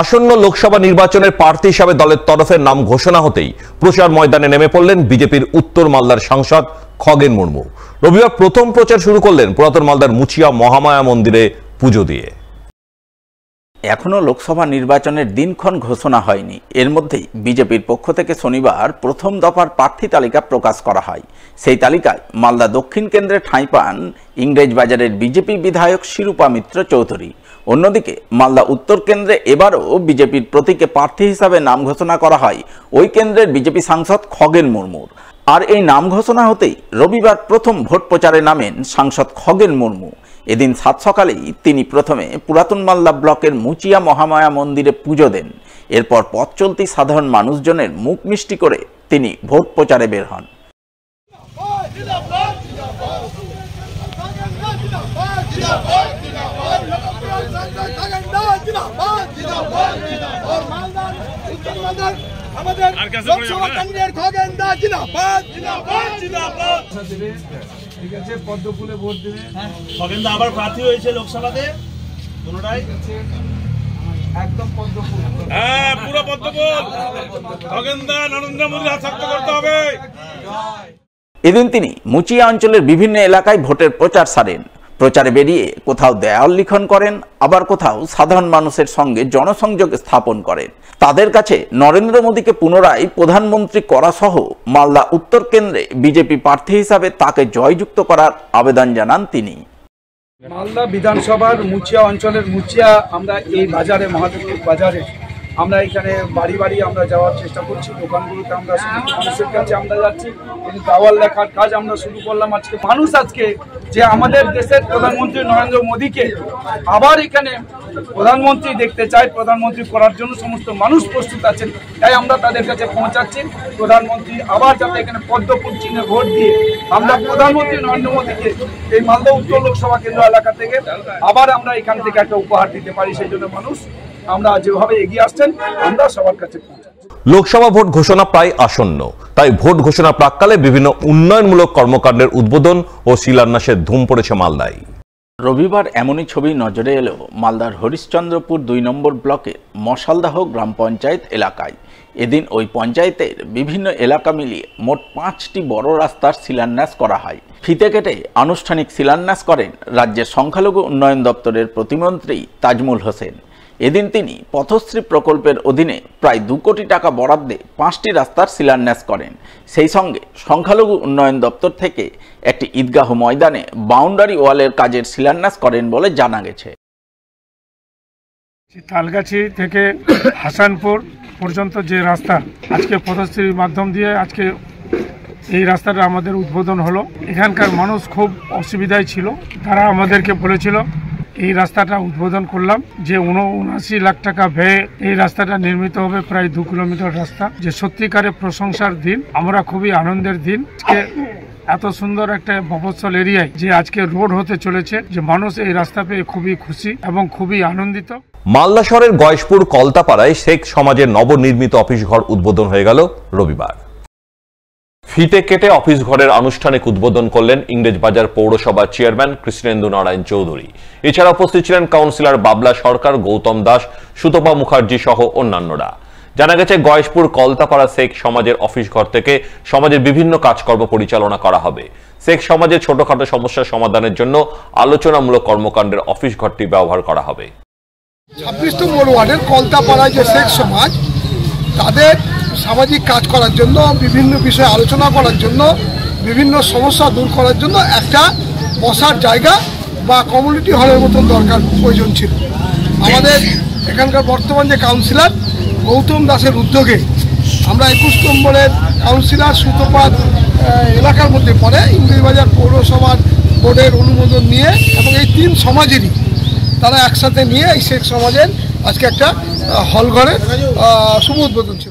আসন্ন লোকসভা নির্বাচনের প্রার্থী হিসাবে দলের তরফের নাম ঘোষণা হতেই প্রচার ময়দানে নেমে পড়লেন বিজেপির উত্তর মালদার সাংসদ খগেন মুর্মু। রবিবার প্রথম প্রচার শুরু করলেন পুরাতন মালদার মুচিয়া মহামায়া মন্দিরে পুজো দিয়ে। এখনো লোকসভা নির্বাচনের দিনক্ষণ ঘোষণা হয়নি। এর মধ্যেই বিজেপির পক্ষ থেকে শনিবার প্রথম দফার প্রার্থী তালিকা প্রকাশ করা হয়। সেই তালিকায় মালদা দক্ষিণ কেন্দ্রে ঠাঁই পান ইংরেজবাজারের বিজেপি বিধায়ক শিরূপা মিত্র চৌধুরী। অন্যদিকে মালদা উত্তর কেন্দ্রে এবারও বিজেপির প্রতীকে প্রার্থী হিসাবে নাম ঘোষণা করা হয় ওই কেন্দ্রের বিজেপি সাংসদ খগেন মুর্মুর। আর এই নাম ঘোষণা হতেই রবিবার প্রথম ভোট প্রচারে নামেন সাংসদ খগেন মুর্মু। এদিন সাত সকালেই তিনি প্রথমে পুরাতন মালদা ব্লকের মুচিয়া মহামায়া মন্দিরে পুজো দেন। এরপর পথ চলতি সাধারণ মানুষজনের মুখ মিষ্টি করে তিনি ভোট প্রচারে বের হন। ঠিক আছে, পদ্ম ফুলে ভোট দেবে। খগেনদা আবার প্রার্থী হয়েছে লোকসভাতে, দুটোটাই একদম পদ্ম ফুল। হ্যাঁ, পুরো পদ্ম ফুল। খগেনদা নরেন্দ্র মোদী আশাক্ত করতে হবে। এদিন তিনি মুচিয়া অঞ্চলের বিভিন্ন এলাকায় ভোটের প্রচার সারেন। প্রচারে বেরিয়ে কোথাও দেয়াল লিখন করেন, আবার কোথাও সাধারণ মানুষের সঙ্গে জনসংযোগ স্থাপন করেন। তাদের কাছে নরেন্দ্র মোদীকে পুনরায় প্রধানমন্ত্রী করা সহ মালদা উত্তর কেন্দ্রে বিজেপি প্রার্থী হিসাবে তাকে জয়যুক্ত করার আবেদন জানান তিনি। মালদা বিধানসভার মুচিয়া অঞ্চলের মুচিয়া, আমরা এই বাজারে মহাদেবের বাজারে আমরা এখানে বাড়ি বাড়ি আমরা যাওয়ার চেষ্টা করছি। দোকানগুলোতে আমরা মানুষের কাছে আমরা যাচ্ছি, দেওয়াল লেখার কাজ আমরা শুরু করলাম। আজকে মানুষ যে আমাদের দেশের প্রধানমন্ত্রী নরেন্দ্র মোদীকে আবার এখানে প্রধানমন্ত্রী দেখতে চায়, প্রধানমন্ত্রী করার জন্য সমস্ত মানুষ প্রস্তুত আছেন। তাই আমরা তাদের কাছে পৌঁছাচ্ছি প্রধানমন্ত্রী আবার যাতে এখানে পদ্ম ফুল চিহ্নে ভোট দিয়ে আমরা প্রধানমন্ত্রী নরেন্দ্র মোদীকে এই মালদা উত্তর লোকসভা কেন্দ্র এলাকা থেকে আবার আমরা এখান থেকে একটা উপহার দিতে পারি। সেই জন্য মানুষ আমরা যেভাবে এগিয়ে আসছেন আমরা সবার কাছে পৌঁছাচ্ছি। লোকসভা ভোট ঘোষণা প্রায় আসন্ন, তাই ভোট ঘোষণা প্রাককালে বিভিন্ন উন্নয়নমূলক কর্মকাণ্ডের উদ্বোধন ও শিলান্যাসের ধুম পড়েছে মালদায়। রবিবার এমনই ছবি নজরে এলো মালদার হরিশ্চন্দ্রপুর ২ নম্বর ব্লকের মশালদাহ গ্রাম পঞ্চায়েত এলাকায়। এদিন ওই পঞ্চায়েতের বিভিন্ন এলাকা মিলিয়ে মোট ৫টি বড় রাস্তার শিলান্যাস করা হয়। ফিতে কেটে আনুষ্ঠানিক শিলান্যাস করেন রাজ্যের সংখ্যালঘু উন্নয়ন দপ্তরের প্রতিমন্ত্রী তাজমুল হোসেন। এদিন তিনি পথশ্রী প্রকল্পের অধীনে প্রায় ২ কোটি টাকা বরাদ্দে ৫টি রাস্তার শিলান্যাস করেন। সেই সঙ্গে সংখ্যালঘু উন্নয়ন দপ্তর থেকে একটি ঈদগাহ ময়দানে বাউন্ডারি ওয়ালের কাজের শিলান্যাস করেন বলে জানা গেছে। তালগাছি থেকে হাসানপুর পর্যন্ত যে রাস্তা আজকে পথশ্রীর মাধ্যম দিয়ে আজকে এই রাস্তাটা আমাদের উদ্বোধন হলো। এখানকার মানুষ খুব অসুবিধায় ছিল, তারা আমাদেরকে বলেছিল এই রাস্তাটা উদ্বোধন করলাম, যে ৭৯ লাখ টাকা ব্যয়ে এই রাস্তাটা নির্মিত হবে, প্রায় ২ কিলোমিটার রাস্তা, যে সত্যিকারের প্রশংসার দিন। আমরা খুবই আনন্দের দিন। আজকে এত সুন্দর একটা মফস্বল এরিয়ায় যে আজকে রোড হতে চলেছে, যে মানুষ এই রাস্তা পেয়ে খুবই খুশি এবং খুবই আনন্দিত। মালদা শহরের গয়েশপুর কলতাপাড়ায় শেখ সমাজের নবনির্মিত অফিস ঘর উদ্বোধন হয়ে গেল রবিবার। ফিতে কেটে অফিস ঘরের আনুষ্ঠানিক উদ্বোধন করলেন ইংরেজবাজার পৌরসভার চেয়ারম্যান কৃষ্ণেন্দু নারায়ণ চৌধুরী। এছাড়া উপস্থিত ছিলেন কাউন্সিলর বাবলা সরকার, গৌতম দাস, সুতপা মুখার্জি সহ অন্যান্যরা। জানা গেছে গয়েশপুর কলতাপাড়া শেখ সমাজের অফিস ঘর থেকে সমাজের বিভিন্ন কাজকর্ম পরিচালনা করা হবে। শেখ সমাজের ছোটখাটো সমস্যার সমাধানের জন্য আলোচনামূলক কর্মকাণ্ডের অফিস ঘরটি ব্যবহার করা হবে। ২৬ নম্বর ওয়ার্ডের কলতাপাড়ায় যে শেখ সমাজ, তাদের সামাজিক কাজ করার জন্য, বিভিন্ন বিষয়ে আলোচনা করার জন্য, বিভিন্ন সমস্যা দূর করার জন্য একটা বসার জায়গা বা কমিউনিটি হলের মতন দরকার প্রয়োজন ছিল। আমাদের এখানকার বর্তমান যে কাউন্সিলর গৌতম দাসের উদ্যোগে আমরা ২১ নম্বরের কাউন্সিলর সুতপাত এলাকার মধ্যে পড়ে ইংরেজবাজার পৌরসভার বোর্ডের অনুমোদন নিয়ে এবং এই ৩ সমাজেরই তারা একসাথে নিয়ে এই শেখ সমাজের আজকে একটা হল ঘরের শুভ উদ্বোধন ছিল।